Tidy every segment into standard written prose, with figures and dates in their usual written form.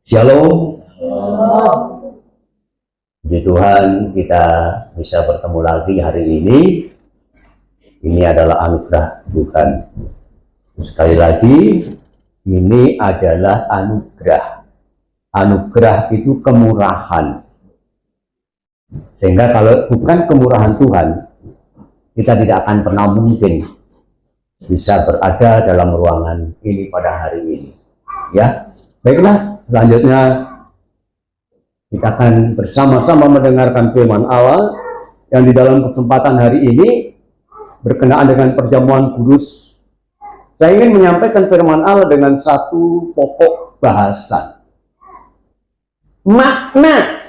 Shalom. Puji Tuhan, kita bisa bertemu lagi hari ini. Ini adalah anugerah Tuhan. Sekali lagi, ini adalah anugerah. Anugerah itu kemurahan. Sehingga kalau bukan kemurahan Tuhan, kita tidak akan pernah mungkin bisa berada dalam ruangan ini pada hari ini. Ya, baiklah. Selanjutnya kita akan bersama-sama mendengarkan firman Allah yang di dalam kesempatan hari ini berkenaan dengan perjamuan kudus. Saya ingin menyampaikan firman Allah dengan satu pokok bahasan. Makna,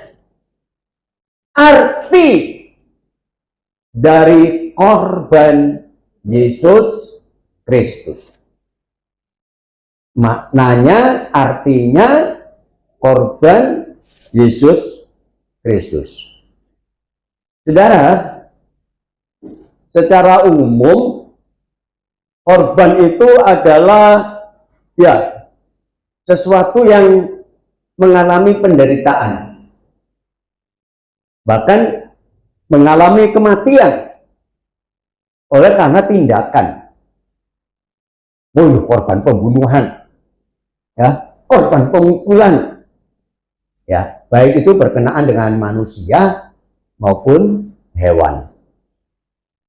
arti dari korban Yesus Kristus. Maknanya, artinya korban Yesus Kristus. Saudara, secara umum korban itu adalah sesuatu yang mengalami penderitaan, bahkan mengalami kematian oleh karena tindakan. Korban pembunuhan, korban pemukulan, baik itu berkenaan dengan manusia maupun hewan.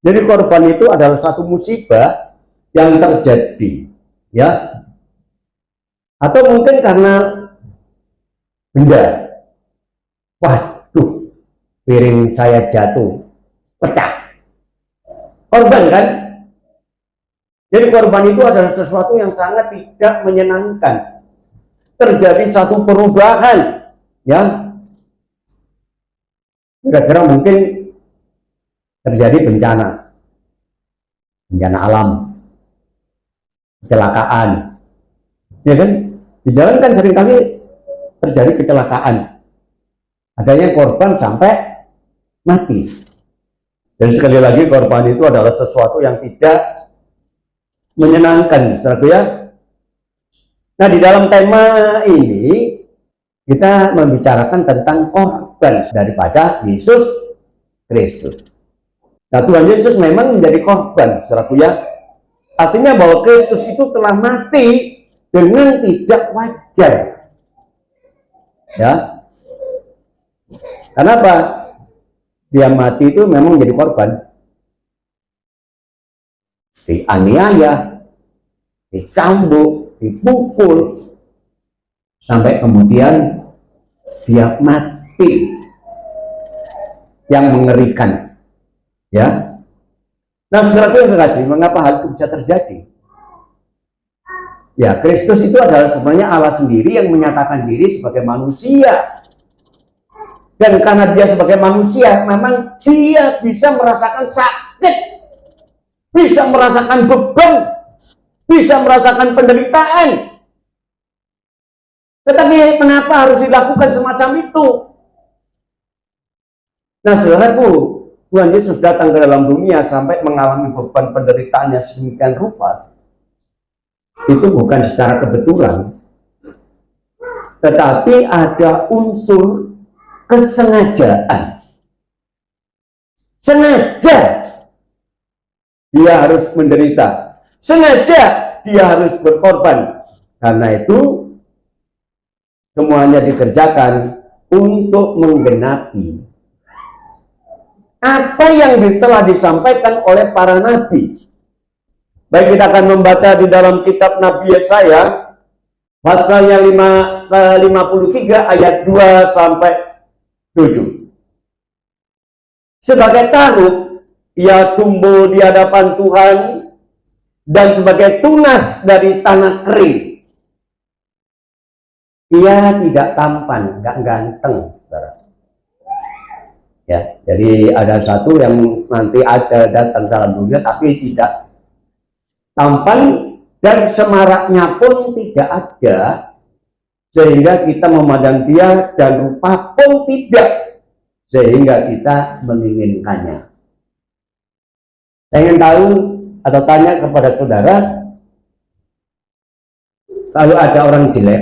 Jadi korban itu adalah satu musibah yang terjadi, atau mungkin karena benda, waduh, piring saya jatuh, pecah, korban kan? Jadi korban itu adalah sesuatu yang sangat tidak menyenangkan. Terjadi satu perubahan, kira-kira mungkin terjadi bencana alam, kecelakaan, kan? Di jalan kan seringkali terjadi kecelakaan, adanya korban sampai mati. Dan sekali lagi korban itu adalah sesuatu yang tidak menyenangkan, saudara ya. Nah, di dalam tema ini kita membicarakan tentang korban daripada Yesus Kristus. Nah, Tuhan Yesus memang menjadi korban, saudara ya. Artinya bahwa Kristus itu telah mati dengan tidak wajar. Kenapa? Dia mati itu memang menjadi korban. Dianiaya, dicambuk, dipukul, sampai kemudian dia mati. Yang mengerikan, Nah, saudara yang terkasih, mengapa hal itu bisa terjadi? Kristus itu adalah sebenarnya Allah sendiri yang menyatakan diri sebagai manusia. Dan karena dia sebagai manusia, memang dia bisa merasakan sakit, bisa merasakan beban, bisa merasakan penderitaan. Tetapi kenapa harus dilakukan semacam itu? Nah, saudaraku, Tuhan Yesus datang ke dalam dunia sampai mengalami beban penderitaannya sedemikian rupa. Itu bukan secara kebetulan, tetapi ada unsur kesengajaan. Sengaja dia harus menderita, sengaja dia harus berkorban. Karena itu semuanya dikerjakan untuk menggenapi apa yang telah disampaikan oleh para nabi. Baik, kita akan membaca di dalam kitab Nabi Yesaya pasalnya 53 ayat 2 sampai 7. Sebagai tanduk ia tumbuh di hadapan Tuhan, dan sebagai tunas dari tanah kering. Ia tidak tampan, nggak ganteng, saudara. Jadi ada satu yang nanti ada datang dalam dunia tapi tidak tampan, dan semaraknya pun tidak ada, sehingga kita memandang dia, dan rupa pun tidak, sehingga kita menginginkannya. Saya ingin tahu atau tanya kepada saudara, kalau ada orang jelek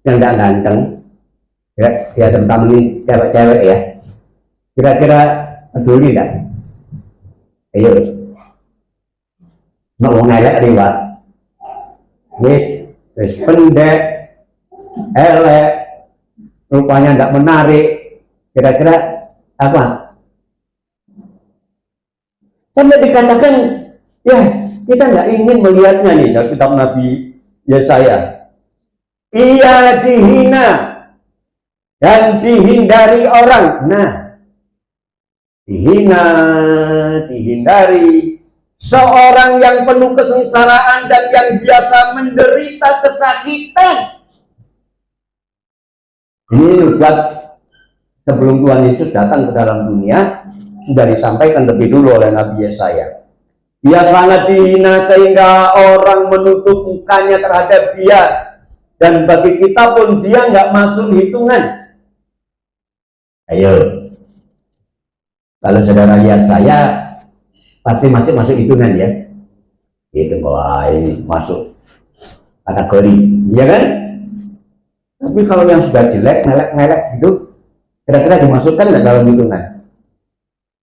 yang tidak ganteng, ya terutama ini cewek-cewek ya, kira-kira peduli tidak? Ayo, mau ngelak riwat, wis pendek, elek, rupanya tidak menarik, kira-kira apa? Sampai dikatakan, ya kita nggak ingin melihatnya nih dari kitab Nabi Yesaya. Ia dihina dan dihindari orang. Nah, dihina, dihindari. Seorang yang penuh kesengsaraan dan yang biasa menderita kesakitan. Ini buat sebelum Tuhan Yesus datang ke dalam dunia, sudah disampaikan lebih dulu oleh Nabi Yesaya. Dia sangat dihina sehingga orang menutup mukanya terhadap dia. Dan bagi kita pun dia nggak masuk hitungan. Ayo. Kalau saudara lihat saya, pasti masuk hitungan ya. Itu wah ini masuk kategori, ya kan? Tapi kalau yang sudah jelek, melek gitu, kira-kira dimasukkan nggak dalam hitungan?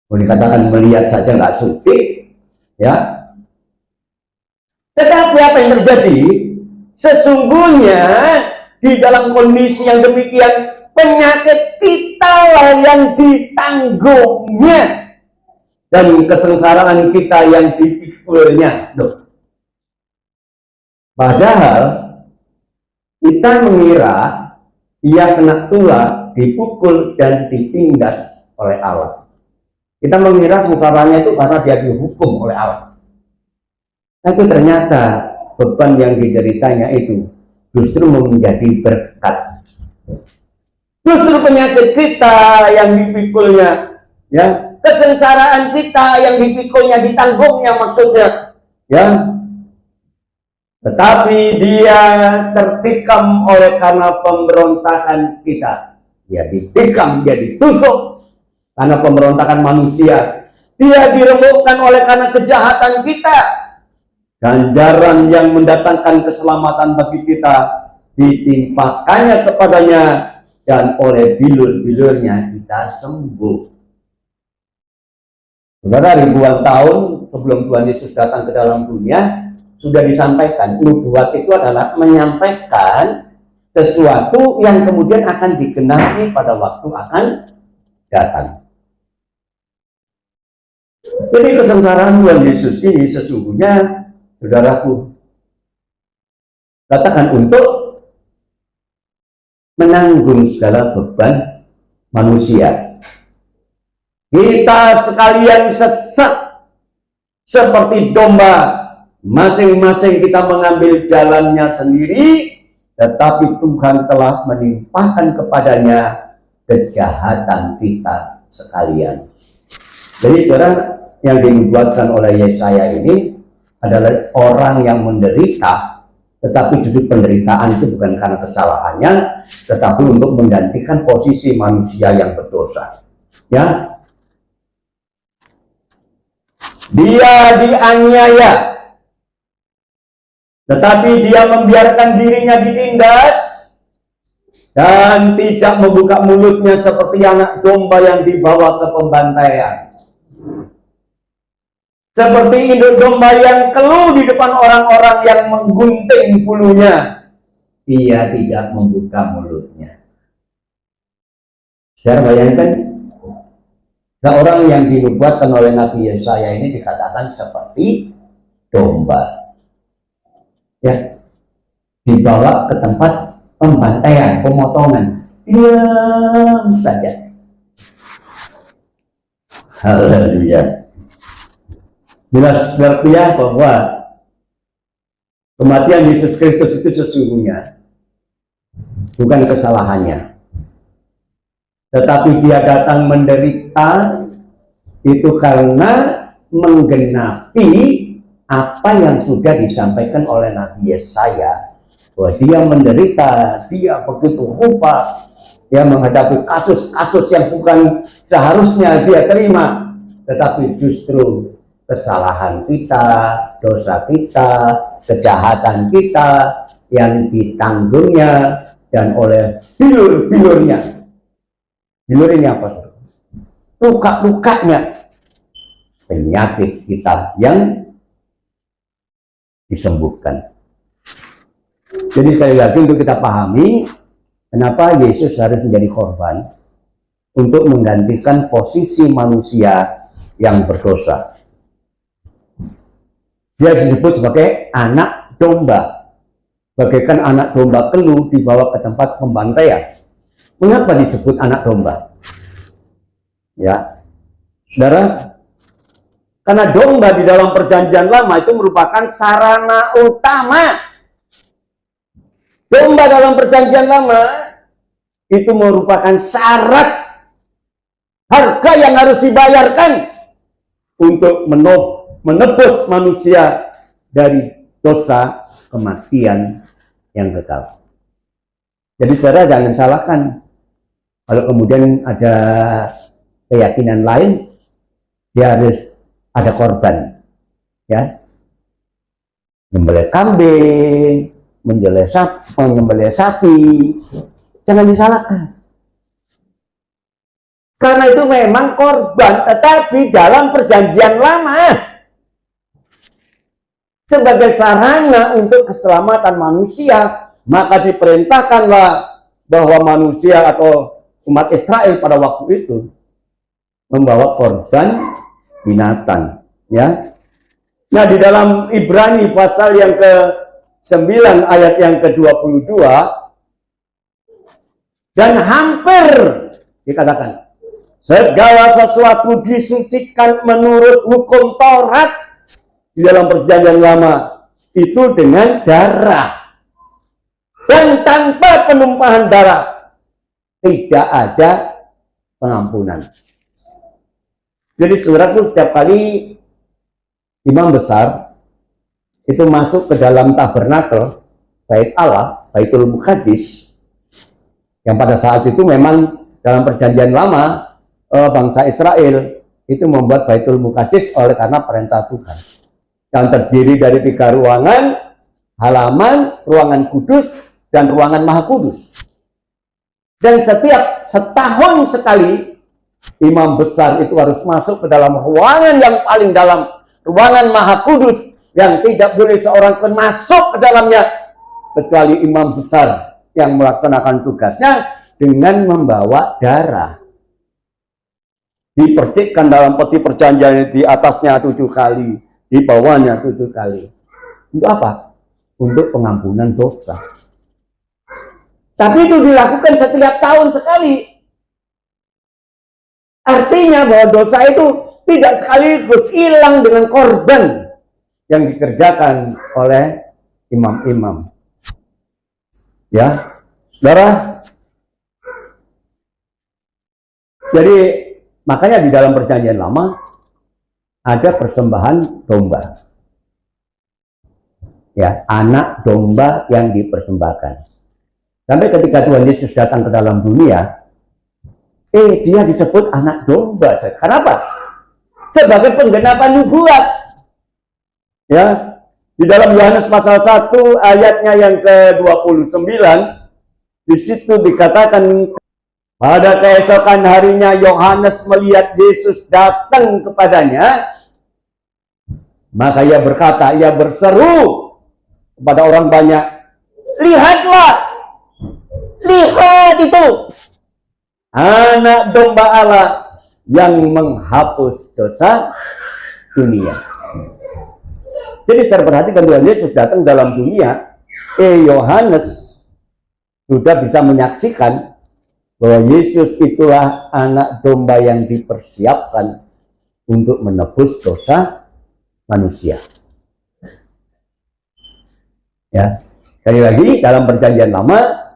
Boleh dikatakan melihat saja nggak suci, ya. Tetapi apa yang terjadi? Sesungguhnya di dalam kondisi yang demikian, penyakit kita lah yang ditanggungnya dan kesengsaraan kita yang dipikulnya. Loh. Padahal kita mengira ia kena tulah, dipukul dan ditindas oleh Allah. Kita mengira sengsaranya itu karena dia dihukum oleh Allah. Tapi ternyata beban yang dideritanya itu justru menjadi berkat. Justru penyakit kita yang dipikulnya, ya, kesengsaraan kita yang dipikulnya, ditanggungnya maksudnya, ya. Tetapi dia tertikam oleh karena pemberontakan kita. Dia ditikam, dia ditusuk karena pemberontakan manusia. Dia diremukkan oleh karena kejahatan kita. Ganjaran yang mendatangkan keselamatan bagi kita ditimpakannya kepadanya, dan oleh bilur-bilurnya kita sembuh. Saudara, ribuan tahun sebelum Tuhan Yesus datang ke dalam dunia, sudah disampaikan. Nubuat itu adalah menyampaikan sesuatu yang kemudian akan digenapi pada waktu akan datang. Jadi kesengsaraan Tuhan Yesus ini sesungguhnya, saudaraku, katakan untuk menanggung segala beban manusia. Kita sekalian sesat seperti domba, masing-masing kita mengambil jalannya sendiri, tetapi Tuhan telah menimpakan kepadanya kejahatan kita sekalian. Jadi saudara, yang dinubuatkan oleh Yesaya ini adalah orang yang menderita, tetapi justru penderitaan itu bukan karena kesalahannya, tetapi untuk menggantikan posisi manusia yang berdosa. Ya, dia dianiaya, tetapi dia membiarkan dirinya ditindas dan tidak membuka mulutnya seperti anak domba yang dibawa ke pembantaian. Seperti induk domba yang keluh di depan orang-orang yang menggunting bulunya, ia tidak membuka mulutnya. Saya bayangkan, seorang yang dinubuatkan oleh Nabi Yesaya ini dikatakan seperti domba, ya, dibawa ke tempat pembantaian, pemotongan, diam saja. Haleluya. Jelas berarti bahwa kematian Yesus Kristus itu sesungguhnya bukan kesalahannya, tetapi dia datang menderita itu karena menggenapi apa yang sudah disampaikan oleh Nabi Yesaya, bahwa dia menderita, dia begitu rupa, dia menghadapi kasus-kasus yang bukan seharusnya dia terima, tetapi justru kesalahan kita, dosa kita, kejahatan kita yang ditanggungnya dan oleh bilur-bilurnya. Bilur ini apa? Luka-lukanya, penyakit kita yang disembuhkan. Jadi sekali lagi untuk kita pahami kenapa Yesus harus menjadi korban untuk menggantikan posisi manusia yang berdosa. Dia disebut sebagai anak domba, bagaikan anak domba keluh dibawa ke tempat pembantaian. Mengapa disebut anak domba? Ya, saudara, karena domba di dalam perjanjian lama itu merupakan sarana utama. Domba dalam perjanjian lama itu merupakan syarat harga yang harus dibayarkan untuk menebus manusia dari dosa kematian yang kekal. Jadi saudara jangan salahkan kalau kemudian ada keyakinan lain, dia harus ada korban, ya, menyembelih kambing, menyembelih sapi, jangan disalahkan. Karena itu memang korban, tetapi dalam perjanjian lama sebagai sarana untuk keselamatan manusia, maka diperintahkanlah bahwa manusia atau umat Israel pada waktu itu membawa korban binatang, ya. Nah, di dalam Ibrani pasal yang ke-9 ayat yang ke-22 dan hampir dikatakan segala sesuatu disucikan menurut hukum Taurat di dalam perjanjian lama itu dengan darah, dan tanpa penumpahan darah tidak ada pengampunan. Jadi saudaraku, setiap kali imam besar itu masuk ke dalam tabernakel bait Allah, Baitul Muqaddis, yang pada saat itu memang dalam perjanjian lama bangsa Israel itu membuat Baitul Muqaddis oleh karena perintah Tuhan, yang terdiri dari 3 ruangan, halaman, ruangan kudus, dan ruangan maha kudus. Dan setiap setahun sekali imam besar itu harus masuk ke dalam ruangan yang paling dalam, ruangan maha kudus, yang tidak boleh seorang pun masuk ke dalamnya kecuali imam besar yang melaksanakan tugasnya dengan membawa darah. Dipercikkan dalam peti perjanjian, di atasnya 7 kali, di bawahnya 7 kali. Untuk apa? Untuk pengampunan dosa. Tapi itu dilakukan setiap tahun sekali. Artinya bahwa dosa itu tidak sekaligus hilang dengan korban yang dikerjakan oleh imam-imam. Ya, saudara. Jadi makanya di dalam perjanjian lama ada persembahan domba. Ya, anak domba yang dipersembahkan. Sampai ketika Tuhan Yesus datang ke dalam dunia, dia disebut anak domba. Kenapa? Sebagai penggenapan nubuat. Ya, di dalam Yohanes pasal 1 ayatnya yang ke-29, di situ dikatakan pada keesokan harinya Yohanes melihat Yesus datang kepadanya, maka ia berkata, ia berseru kepada orang banyak, lihatlah, lihat itu anak domba Allah yang menghapus dosa dunia. Jadi saya perhatikan Tuhan Yesus datang dalam dunia, Yohanes sudah bisa menyaksikan bahwa Yesus itulah anak domba yang dipersiapkan untuk menebus dosa manusia. Ya, sekali lagi dalam perjanjian lama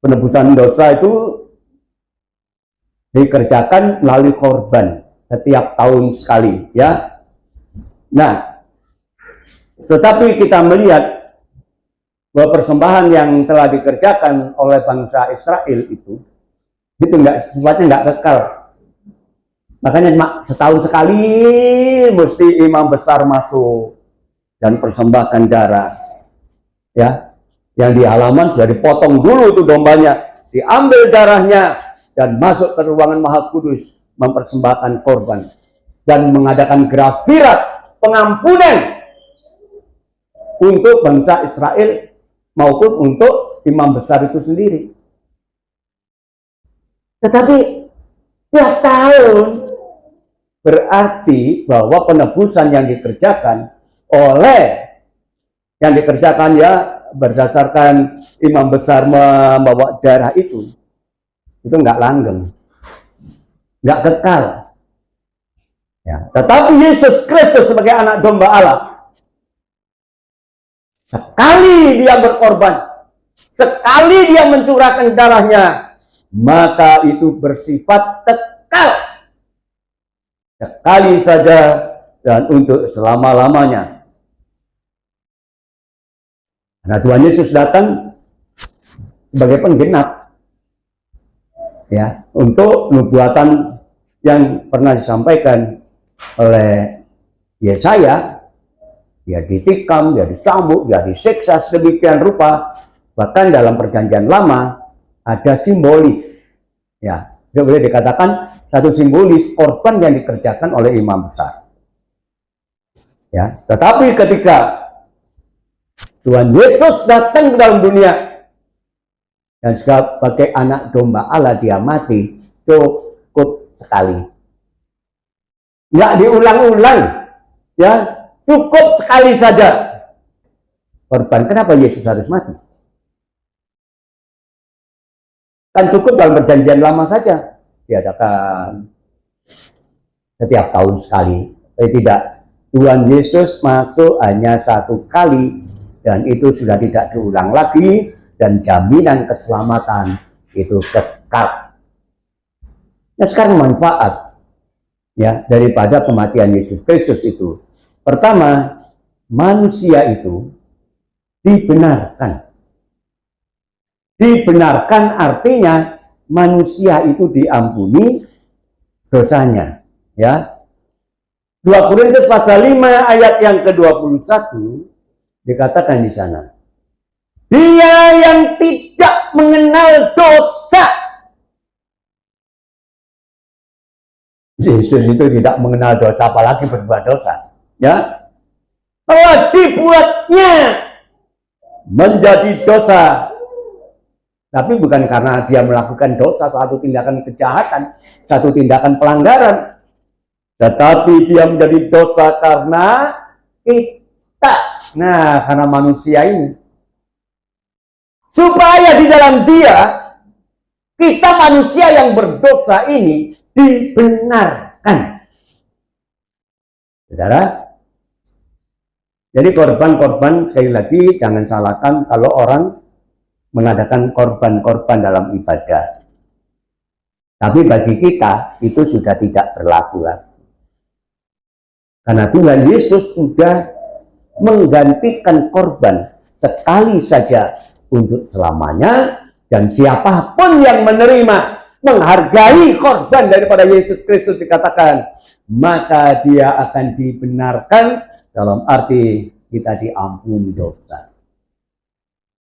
penebusan dosa itu dikerjakan melalui korban setiap tahun sekali, ya. Nah, tetapi kita melihat bahwa persembahan yang telah dikerjakan oleh bangsa Israel itu sifatnya nggak kekal. Makanya setahun sekali mesti imam besar masuk dan persembahkan darah. Ya, yang di halaman sudah dipotong dulu tuh dombanya, diambil darahnya dan masuk ke ruangan Maha Kudus mempersembahkan korban dan mengadakan grafirat pengampunan untuk bangsa Israel maupun untuk imam besar itu sendiri. Tetapi tiap tahun berarti bahwa penebusan yang dikerjakan ya berdasarkan imam besar membawa darah itu nggak langgeng, nggak kekal. Ya, tetapi Yesus Kristus sebagai anak domba Allah, sekali dia berkorban, sekali dia mencurahkan darahnya, maka itu bersifat kekal. Sekali saja dan untuk selama-lamanya. Nah, Tuhan Yesus datang sebagai penggenap ya untuk nubuatan yang pernah disampaikan oleh Yesaya. Dia ditikam, dia dicambuk, dia disiksa sedemikian rupa. Bahkan dalam perjanjian lama ada simbolis ya, boleh dikatakan satu simbolis korban yang dikerjakan oleh imam besar ya. Tetapi ketika Tuhan Yesus datang ke dalam dunia dan sebagai anak domba Allah dia mati, cukup sekali, nggak diulang-ulang ya, cukup sekali saja korban. Kenapa Yesus harus mati? Kan cukup dalam perjanjian lama saja diadakan setiap tahun sekali. Tapi tidak, Tuhan Yesus masuk hanya satu kali dan itu sudah tidak diulang lagi dan jaminan keselamatan itu kekal. Nah, sekarang manfaat ya daripada kematian Yesus Kristus itu. Pertama, manusia itu dibenarkan. Dibenarkan artinya manusia itu diampuni dosanya ya. 2 Korintus pasal 5 ayat yang ke-21 dikatakan di sana, dia yang tidak mengenal dosa. Yesus itu tidak mengenal dosa, apalagi berbuat dosa ya, telah dibuatnya menjadi dosa. Tapi bukan karena dia melakukan dosa, satu tindakan kejahatan, satu tindakan pelanggaran, tetapi dia menjadi dosa karena kita. Nah, karena manusia ini, supaya di dalam dia, kita manusia yang berdosa ini dibenarkan. Saudara, jadi korban-korban, sekali lagi jangan salahkan kalau orang mengadakan korban-korban dalam ibadah. Tapi bagi kita itu sudah tidak berlaku lagi. Karena Tuhan Yesus sudah menggantikan korban sekali saja untuk selamanya, dan siapapun yang menerima, menghargai korban daripada Yesus Kristus dikatakan, maka dia akan dibenarkan, dalam arti kita diampuni dosa.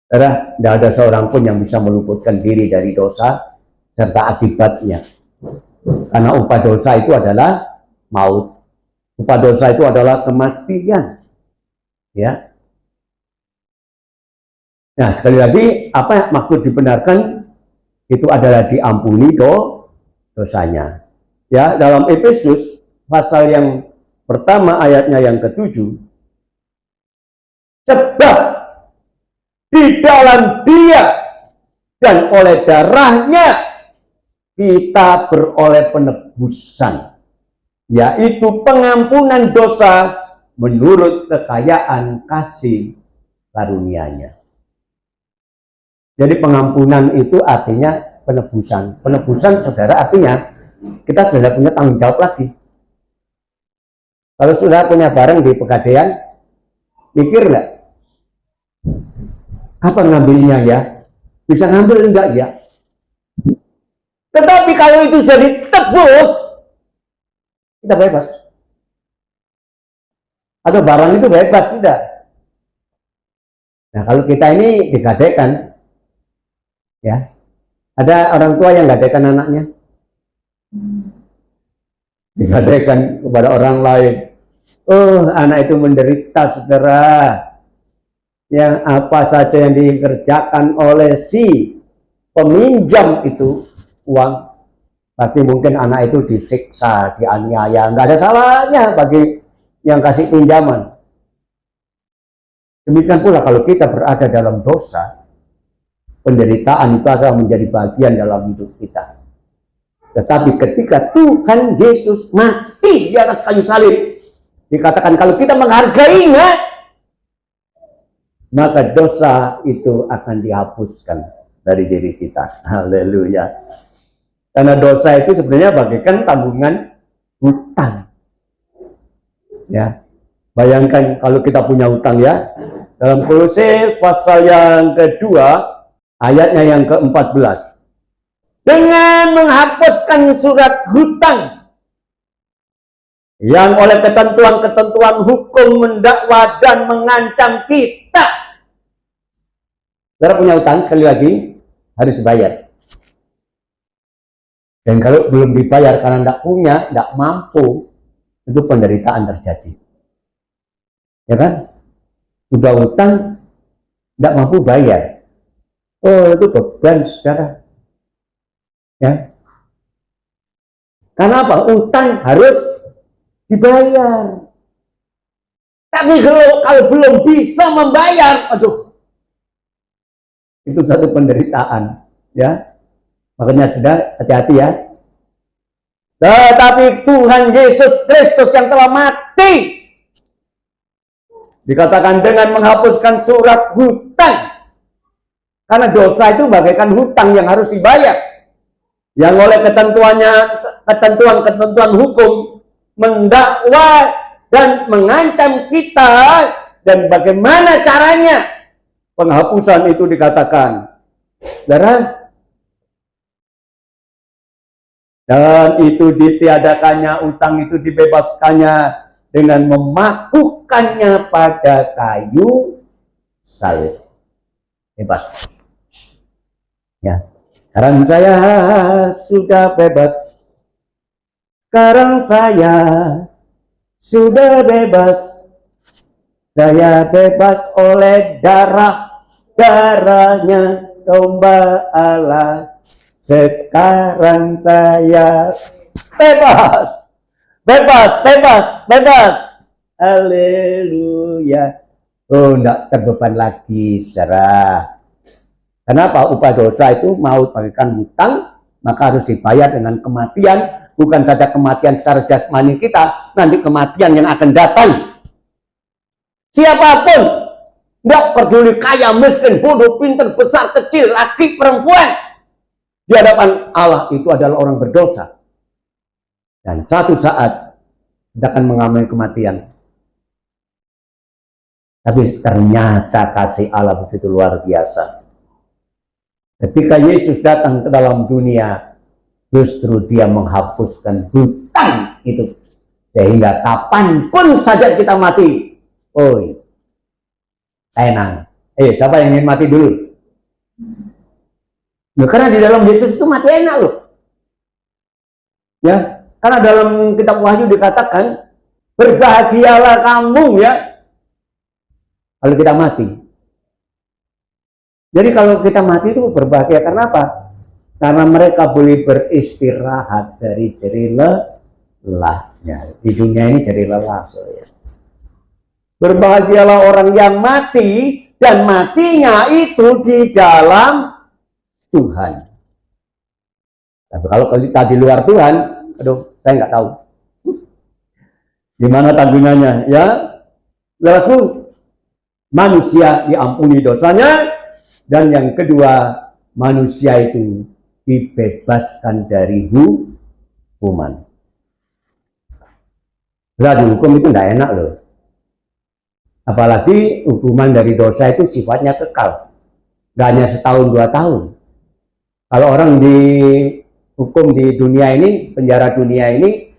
Tidak ada seorang pun yang bisa meluputkan diri dari dosa serta akibatnya. Karena upah dosa itu adalah maut. Upah dosa itu adalah kematian. Ya. Nah, sekali lagi, apa maksud dibenarkan? Itu adalah diampuni dosanya. Ya, dalam Efesus pasal yang pertama ayatnya yang ke-7, sebab di dalam Dia dan oleh darahnya kita beroleh penebusan, yaitu pengampunan dosa menurut kekayaan kasih karunia-Nya. Jadi pengampunan itu artinya penebusan. Penebusan, saudara, artinya kita sudah punya tanggung jawab lagi. Kalau sudah punya barang di Pegadaian, mikir nggak? Apa ngambilnya ya? Bisa ngambil enggak ya? Tetapi kalau itu jadi tebus, kita bebas. Atau barang itu bebas, tidak. Nah, kalau kita ini digadaikan, ya, ada orang tua yang gadaikan anaknya, digadaikan kepada orang lain. Oh, anak itu menderita, saudara. Yang apa saja yang dikerjakan oleh si peminjam itu uang, pasti mungkin anak itu disiksa, dianiaya. Nggak ada salahnya bagi yang kasih pinjaman. Demikian pula kalau kita berada dalam dosa, penderitaan itu akan menjadi bagian dalam hidup kita. Tetapi ketika Tuhan Yesus mati di atas kayu salib, dikatakan kalau kita menghargainya, maka dosa itu akan dihapuskan dari diri kita. Haleluya. Karena dosa itu sebenarnya bagaikan tanggungan hutang. Ya. Bayangkan kalau kita punya hutang, ya. Dalam Kolose pasal yang kedua, ayatnya yang ke-14. Dengan menghapuskan surat hutang yang oleh ketentuan-ketentuan hukum mendakwa dan mengancam kita. Saudara punya hutang, sekali lagi harus dibayar. Dan kalau belum dibayar karena tidak punya, tidak mampu, itu penderitaan terjadi. Ya kan? Sudah hutang, tidak mampu bayar. Oh, itu beban, saudara. Ya. Karena apa? Hutang harus dibayar. Tapi kalau belum bisa membayar, aduh, itu satu penderitaan, ya. Makanya sudah hati-hati, ya. Tetapi Tuhan Yesus Kristus yang telah mati, dikatakan dengan menghapuskan surat hutang. Karena dosa itu bagaikan hutang yang harus dibayar, yang oleh ketentuan-ketentuan hukum mendakwa dan mengancam kita. Dan bagaimana caranya penghapusan itu dikatakan, saudara? Dan itu ditiadakannya, utang itu dibebaskannya dengan memakukannya pada kayu salib. Bebas. Ya. Sekarang saya sudah bebas. Sekarang saya sudah bebas. Saya bebas oleh darahnya domba Allah. Sekarang saya bebas. Bebas. Haleluya. Oh, tidak terbeban lagi, saudara. Kenapa? Upah dosa itu maut bagaikan hutang, maka harus dibayar dengan kematian. Bukan saja kematian secara jasmani kita, nanti kematian yang akan datang. Siapapun, tidak peduli kaya, miskin, bodoh, pintar, besar, kecil, laki, perempuan, di hadapan Allah itu adalah orang berdosa. Dan satu saat kita akan mengalami kematian. Tapi ternyata kasih Allah begitu luar biasa. Ketika Yesus datang ke dalam dunia, justru dia menghapuskan hutang itu. Sehingga kapanpun saja kita mati, oi, tenang. Siapa yang ingin mati dulu? Nah, karena di dalam Yesus itu mati enak loh. Ya, karena dalam kitab Wahyu dikatakan, berbahagialah kamu, ya, kalau kita mati. Jadi kalau kita mati itu berbahagia karena apa? Karena mereka boleh beristirahat dari jerih lelahnya. Di dunia ini jerih lelah. Ya. Berbahagialah orang yang mati, dan matinya itu di dalam Tuhan. Tapi kalau kita di luar Tuhan, aduh, saya nggak tahu. Gimana tanggungannya, ya? Lalu manusia diampuni dosanya, dan yang kedua, manusia itu dibebaskan dari hukuman. Berarti hukum itu tidak enak loh. Apalagi hukuman dari dosa itu sifatnya kekal. Gak hanya setahun 2 tahun. Kalau orang dihukum di dunia ini, penjara dunia ini,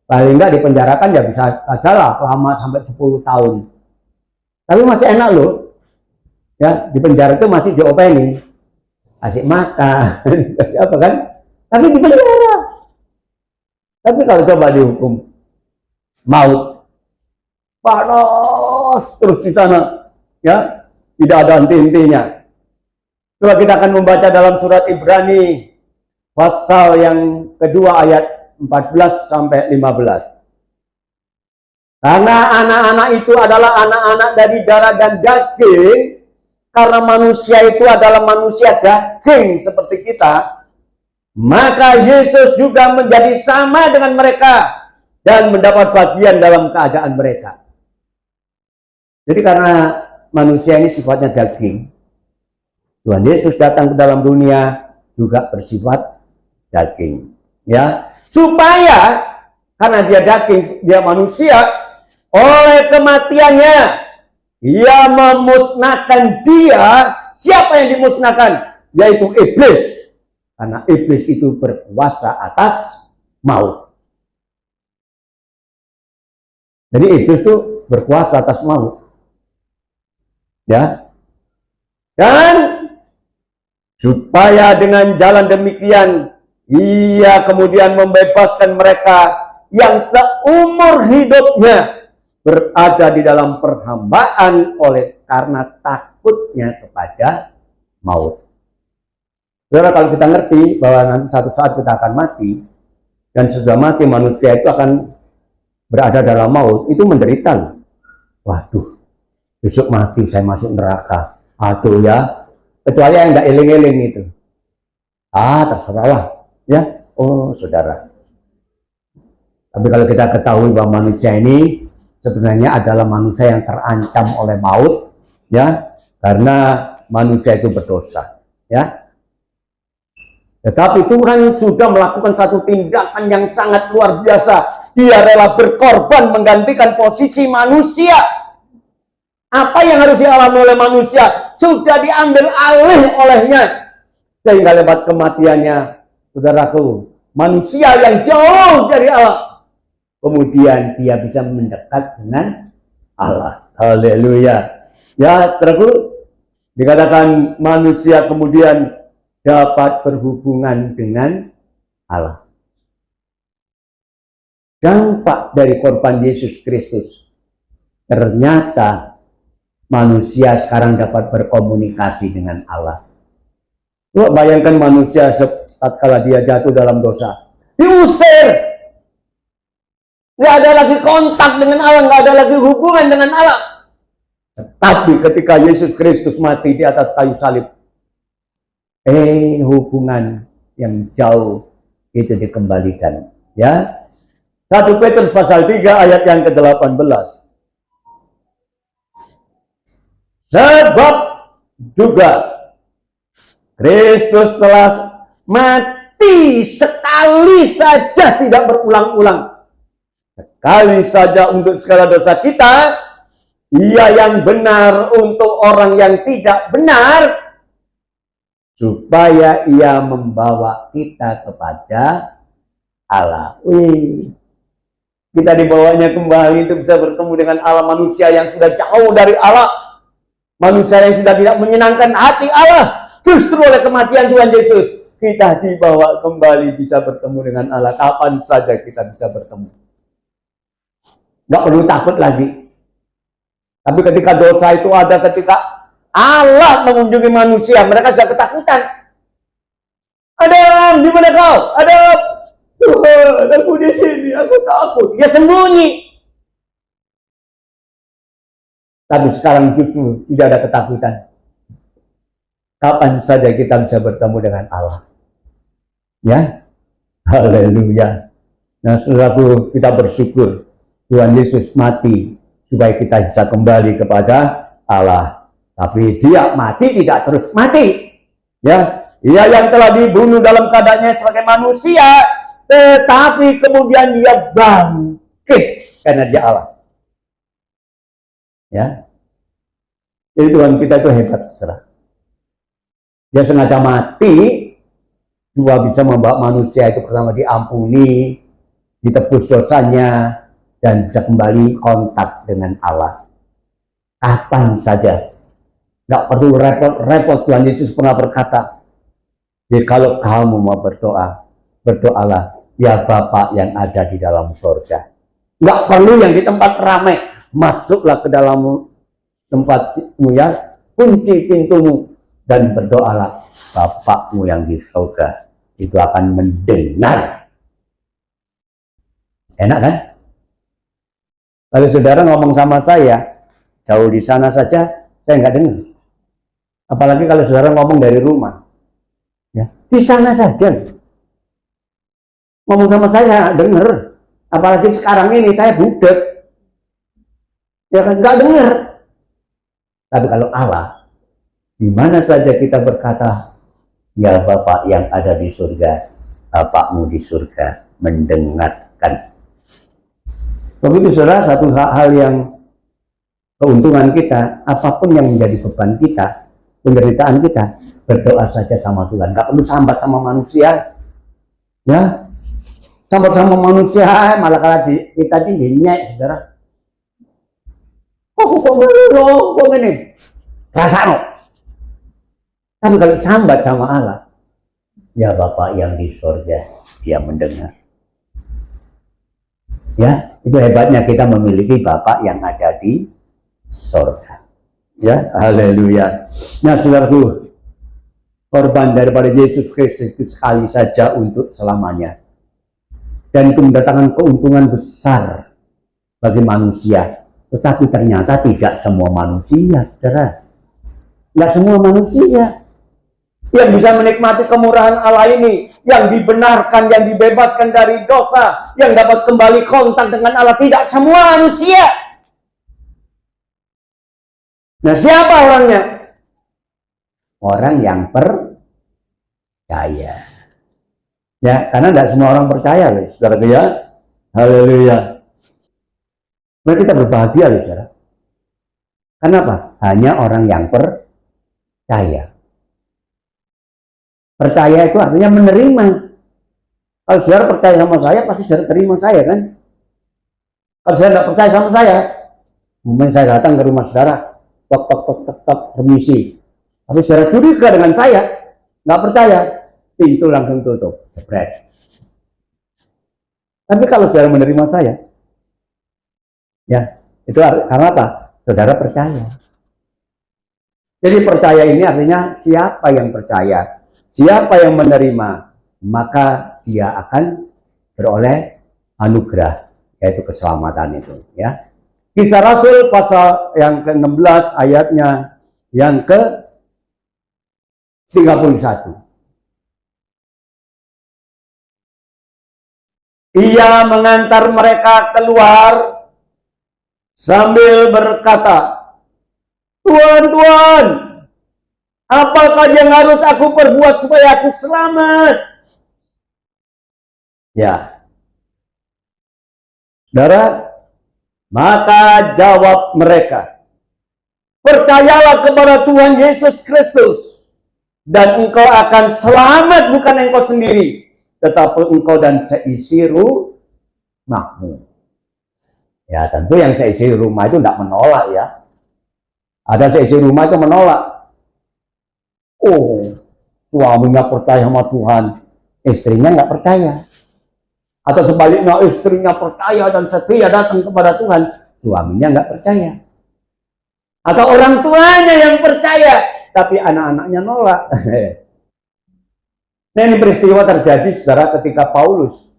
Paling enggak dipenjarakan ya bisa saja lah lama sampai 10 tahun. Tapi masih enak loh. Ya, di penjara itu masih diopeni. Kasih makan, kasih apa kan? Tapi di penjara. Tapi kalau coba dihukum maut, panas terus di sana, ya, tidak ada henti-hentinya. Coba kita akan membaca dalam surat Ibrani pasal yang kedua ayat 14 sampai 15. Karena anak-anak itu adalah anak-anak dari darah dan daging, karena manusia itu adalah manusia daging seperti kita, maka Yesus juga menjadi sama dengan mereka dan mendapat bagian dalam keadaan mereka. Jadi karena manusia ini sifatnya daging, Tuhan Yesus datang ke dalam dunia juga bersifat daging, ya, supaya karena dia daging, dia manusia, oleh kematiannya ia memusnahkan dia. Siapa yang dimusnahkan? Yaitu iblis. Karena iblis itu berkuasa atas maut. Jadi iblis itu berkuasa atas maut. Ya. Dan supaya dengan jalan demikian ia kemudian membebaskan mereka yang seumur hidupnya berada di dalam perhambaan oleh karena takutnya kepada maut. Saudara, kalau kita ngerti bahwa nanti satu saat kita akan mati, dan sudah mati manusia itu akan berada dalam maut, itu menderita. Waduh, besok mati saya masuk neraka. Aduh ya, kecuali yang tidak eling-eling itu. Terserahlah, ya. Oh, saudara. Tapi kalau kita ketahui bahwa manusia ini sebenarnya adalah manusia yang terancam oleh maut, ya, karena manusia itu berdosa, ya. Tetapi Tuhan sudah melakukan satu tindakan yang sangat luar biasa. Dia rela berkorban menggantikan posisi manusia. Apa yang harus dialami oleh manusia sudah diambil alih olehnya. Sehingga lewat kematiannya, saudaraku, manusia yang jauh dari Allah, kemudian dia bisa mendekat dengan Allah. Haleluya. Ya, saudaraku, dikatakan manusia kemudian dapat berhubungan dengan Allah. Dampak dari korban Yesus Kristus, ternyata manusia sekarang dapat berkomunikasi dengan Allah. Coba bayangkan manusia tatkala dia jatuh dalam dosa, diusir, nggak ada lagi kontak dengan Allah, nggak ada lagi hubungan dengan Allah. Tetapi ketika Yesus Kristus mati di atas kayu salib, hubungan yang jauh itu dikembalikan, ya. 1 Petrus pasal 3 ayat yang ke-18. Sebab juga Kristus telah mati sekali saja, tidak berulang-ulang, sekali saja untuk segala dosa kita, ia yang benar untuk orang yang tidak benar, supaya ia membawa kita kepada Allah. Kita dibawanya kembali untuk bisa bertemu dengan Allah. Manusia yang sudah jauh dari Allah, manusia yang sudah tidak menyenangkan hati Allah, justru oleh kematian Tuhan Yesus kita dibawa kembali bisa bertemu dengan Allah. Kapan saja kita bisa bertemu, nggak perlu takut lagi. Tapi ketika dosa itu ada, ketika Allah mengunjungi manusia, mereka sudah ketakutan. Adam, di mana kau? Adam, Tuhan, aku di sini, aku takut. Dia sembunyi. Tapi sekarang justru tidak ada ketakutan. Kapan saja kita bisa bertemu dengan Allah. Ya, haleluya. Nah, saudaraku, kita bersyukur Tuhan Yesus mati supaya kita bisa kembali kepada Allah. Tapi dia mati tidak terus mati, ya. Dia yang telah dibunuh dalam keadaannya sebagai manusia, tetapi kemudian dia bangkit karena dia Allah. Ya, jadi Tuhan kita itu hebat, saudara. Dia sengaja mati, juga bisa membawa manusia itu pertama diampuni, ditebus dosanya, dan bisa kembali kontak dengan Allah. Kapan saja. Nggak perlu repot-repot. Tuhan Yesus pernah berkata, jadi kalau kamu mau berdoa, berdoalah, ya Bapa yang ada di dalam surga. Nggak perlu yang di tempat ramai. Masuklah ke dalam tempatmu ya, kunci pintumu, dan berdoalah. Bapakmu yang di surga itu akan mendengar. Enak kan? Kalau saudara ngomong sama saya, jauh di sana saja, saya nggak dengar. Apalagi kalau saudara ngomong dari rumah. Ya, di sana saja. Ngomong sama saya, dengar. Apalagi sekarang ini saya budek. Ya kan, nggak dengar. Tapi kalau Allah, di mana saja kita berkata, ya Bapa yang ada di surga, Bapakmu di surga mendengarkan. Begitu saudara, satu hal yang keuntungan kita, apapun yang menjadi beban kita, penderitaan kita, berdoa saja sama Tuhan. Gak perlu sambat sama manusia. Ya, sambat sama manusia, malah kalau kita dinyek, saudara. Oh, kok ini? Rasa no. Tapi kalau sambat sama Allah, ya Bapa yang di surga, Dia mendengar. Ya, itu hebatnya kita memiliki Bapa yang ada di surga. Ya, haleluya. Nah, saudaraku, korban daripada Yesus Kristus itu sekali saja untuk selamanya. Dan itu mendatangkan keuntungan besar bagi manusia. Tetapi ternyata tidak semua manusia, saudara. Tidak semua manusia yang bisa menikmati kemurahan Allah ini, yang dibenarkan, yang dibebaskan dari dosa, yang dapat kembali kontak dengan Allah. Tidak semua manusia. Nah, siapa orangnya? Orang yang percaya. Ya, karena tidak semua orang percaya, loh, saudara ya. Haleluya. Nah, kita berbahagia, loh, saudara. Kenapa? Hanya orang yang percaya. Percaya itu artinya menerima. Kalau saudara percaya sama saya, pasti saudara terima saya, kan? Kalau saudara tidak percaya sama saya, mungkin saya datang ke rumah saudara, tok, permisi. Tapi saudara curiga dengan saya, nggak percaya, pintu langsung tutup. Jebret. Tapi kalau saudara menerima saya, ya, itu karena apa? Saudara percaya. Jadi percaya ini artinya siapa yang percaya, siapa yang menerima, maka dia akan beroleh anugerah, yaitu keselamatan itu. Ya. Kisah Rasul pasal yang ke-16 ayatnya yang ke-31. Ia mengantar mereka keluar sambil berkata, Tuhan, Tuhan, apakah yang harus aku perbuat supaya aku selamat? Ya, saudara, maka jawab mereka, percayalah kepada Tuhan Yesus Kristus, dan engkau akan selamat, bukan engkau sendiri, tetapi engkau dan seisi rumahmu. Ya, tentu yang seisi rumah itu tidak menolak, ya. Ada seisi rumah itu menolak. Oh, suaminya percaya sama Tuhan, istrinya nggak percaya. Atau sebaliknya, istrinya percaya dan setia datang kepada Tuhan, suaminya nggak percaya. Atau orang tuanya yang percaya, tapi anak-anaknya nolak. Nah, ini peristiwa terjadi saudara ketika Paulus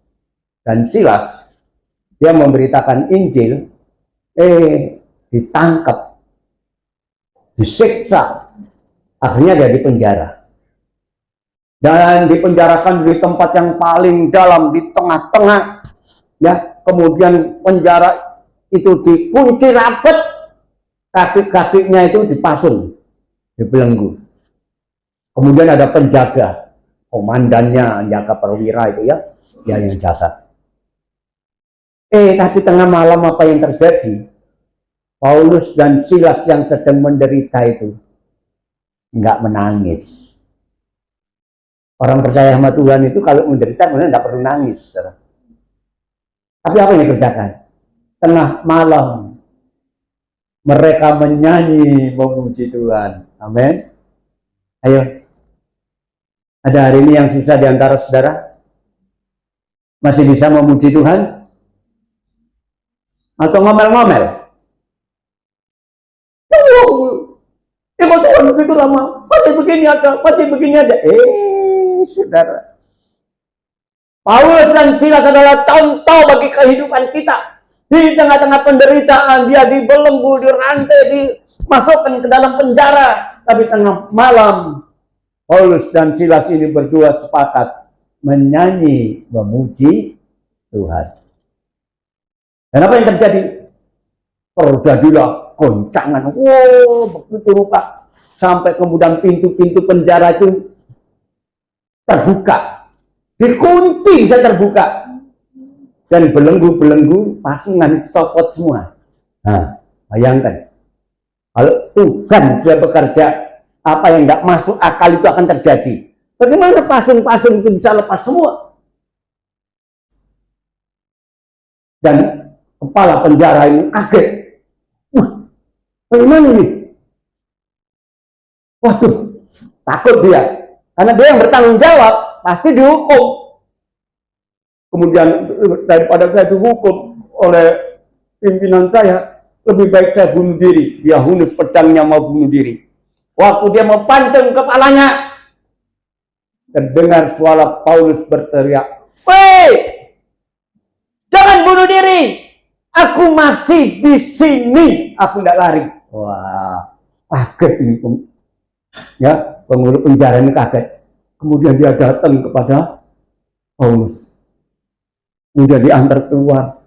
dan Silas, dia memberitakan Injil, ditangkap, disiksa, akhirnya dia dipenjara. Dan dipenjarakan di tempat yang paling dalam, di tengah-tengah, ya. Kemudian penjara itu dikunci rapat, kaki-kakinya itu dipasung, dibelenggu. Kemudian ada penjaga, komandannya, jaga perwira itu, ya, dia yang jaga. Tapi tengah malam apa yang terjadi? Paulus dan Silas yang sedang menderita itu nggak menangis. Orang percaya sama Tuhan itu kalau menderita sebenarnya nggak perlu nangis. Saudara. Tapi apa yang dikerjakan? Tengah malam mereka menyanyi memuji Tuhan. Amin. Ayo. Ada hari ini yang susah di antara saudara? Masih bisa memuji Tuhan? Atau ngomel-ngomel? Ya Tuhan begitu lama, masih begini ada. Saudara. Paulus dan Silas adalah contoh bagi kehidupan kita. Di tengah-tengah penderitaan, dia dibelenggu, dirantai, dimasukkan ke dalam penjara. Tapi tengah malam, Paulus dan Silas ini berdua sepakat menyanyi, memuji Tuhan. Dan apa yang terjadi? Terjadilah goncangan. Wow, begitu rupa. Sampai kemudian pintu-pintu penjara itu terbuka. Dikunci bisa terbuka. Dan belenggu-belenggu pasungan copot semua. Nah, bayangkan. Kalau Tuhan sudah bekerja, apa yang nggak masuk akal itu akan terjadi. Bagaimana pasung-pasung itu bisa lepas semua? Dan kepala penjara ini kaget. Wah, bagaimana ini? Waduh, takut dia. Karena dia yang bertanggung jawab, pasti dihukum. Kemudian daripada saya dihukum oleh pimpinan saya, lebih baik saya bunuh diri. Dia hunus pedangnya mau bunuh diri. Waktu dia mau pancung kepalanya, terdengar suara Paulus berteriak, "Woi, jangan bunuh diri. Aku masih di sini. Aku tidak lari." Wah, kaget ini, ya, penghulu penjara ini kaget. Kemudian dia datang kepada Paulus. Kemudian diantar keluar.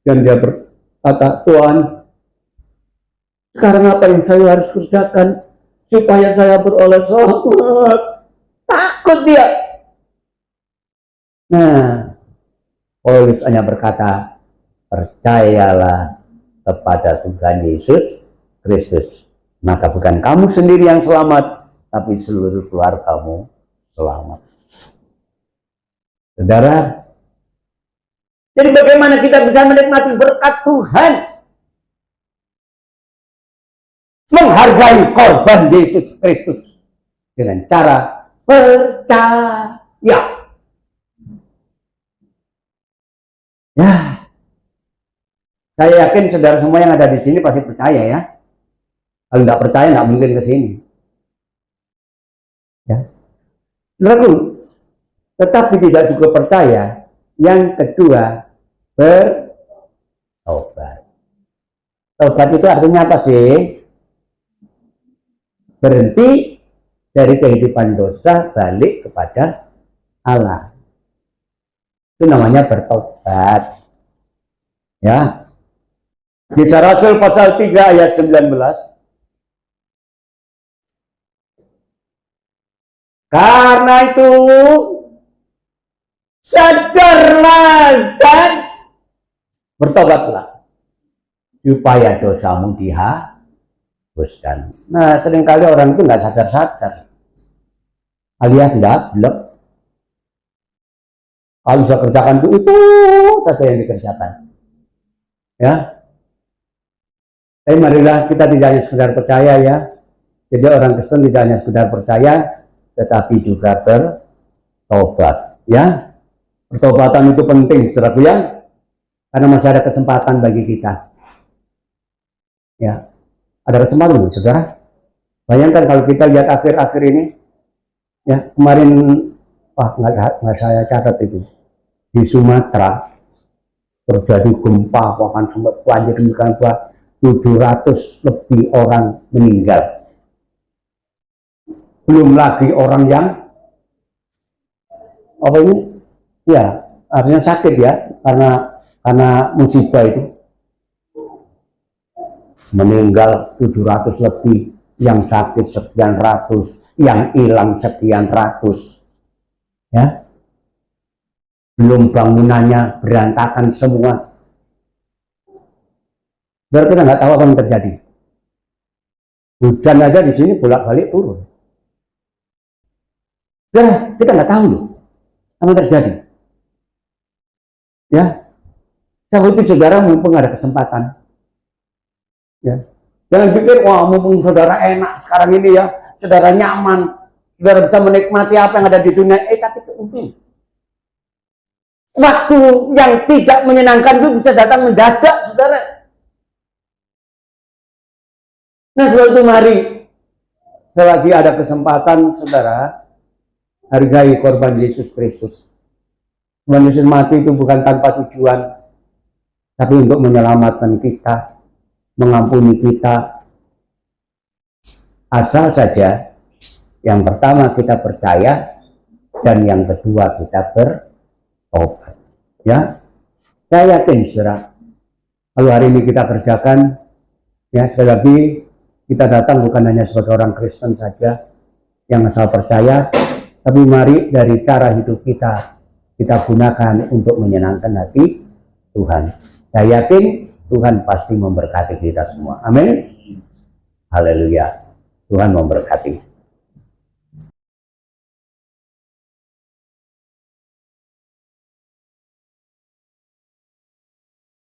Dan dia berkata, "Tuhan, sekarang apa yang saya harus kerjakan supaya saya beroleh selamat?" Takut dia. Nah, Paulus hanya berkata, "Percayalah kepada Tuhan Yesus Kristus. Maka bukan kamu sendiri yang selamat, tapi seluruh keluargamu selamat." Saudara, jadi bagaimana kita bisa menikmati berkat Tuhan? Menghargai korban Yesus Kristus dengan cara percaya. Ya, saya yakin saudara semua yang ada di sini pasti percaya ya. Kalau nggak percaya nggak mungkin ke sini. Ya, saudaraku, tetapi tidak cukup percaya. Yang kedua, bertobat. Tobat itu artinya apa sih? Berhenti dari kehidupan dosa, balik kepada Allah. Itu namanya bertobat. Ya. Kisah Rasul pasal 3 ayat 19. Karena itu sadarlah dan bertobatlah supaya dosamu dihapuskan. Nah, seringkali orang itu nggak sadar-sadar, alias nggak blek. Kalau bisa kerjakan itu saja yang dikerjakan. Ya, tapi marilah kita tidak hanya sekedar percaya ya. Jadi orang Kristen tidak hanya sekedar percaya, tetapi juga bertobat. Ya, pertobatan itu penting, saudaraku ya, karena masih ada kesempatan bagi kita. Ya, ada kesempatan, saudara. Bayangkan kalau kita lihat akhir-akhir ini, ya kemarin, nggak saya catat itu di Sumatera terjadi gempa, bahkan sempat banjir, bukan 700 lebih orang meninggal. Belum lagi orang yang apa ini? Ya, artinya sakit ya, karena musibah itu. Meninggal 700 lebih, yang sakit sekian ratus, yang hilang sekian ratus. Ya. Belum bangunannya berantakan semua. Berarti kita nggak tahu apa yang terjadi. Hujan aja di sini bolak-balik turun. Ya, kita nggak tahu loh apa yang terjadi. Ya, Sama itu saudara, mumpung ada kesempatan. Ya. Jangan pikir, wah mumpung saudara enak sekarang ini ya, saudara nyaman, saudara bisa menikmati apa yang ada di dunia. Tapi itu waktu yang tidak menyenangkan itu bisa datang mendadak, saudara. Nah, suatu mari, selagi ada kesempatan, saudara, hargai korban Yesus Kristus. Tuhan Yesus mati itu bukan tanpa tujuan, tapi untuk menyelamatkan kita, mengampuni kita. Asal saja yang pertama kita percaya, dan yang kedua kita bertobat. Ya, saya yakin saudara, kalau hari ini kita kerjakan, ya sekali lagi kita datang bukan hanya sebagai orang Kristen saja yang asal percaya, tapi mari dari cara hidup kita gunakan untuk menyenangkan hati Tuhan. Saya yakin Tuhan pasti memberkati kita semua. Amin. Haleluya. Tuhan memberkati.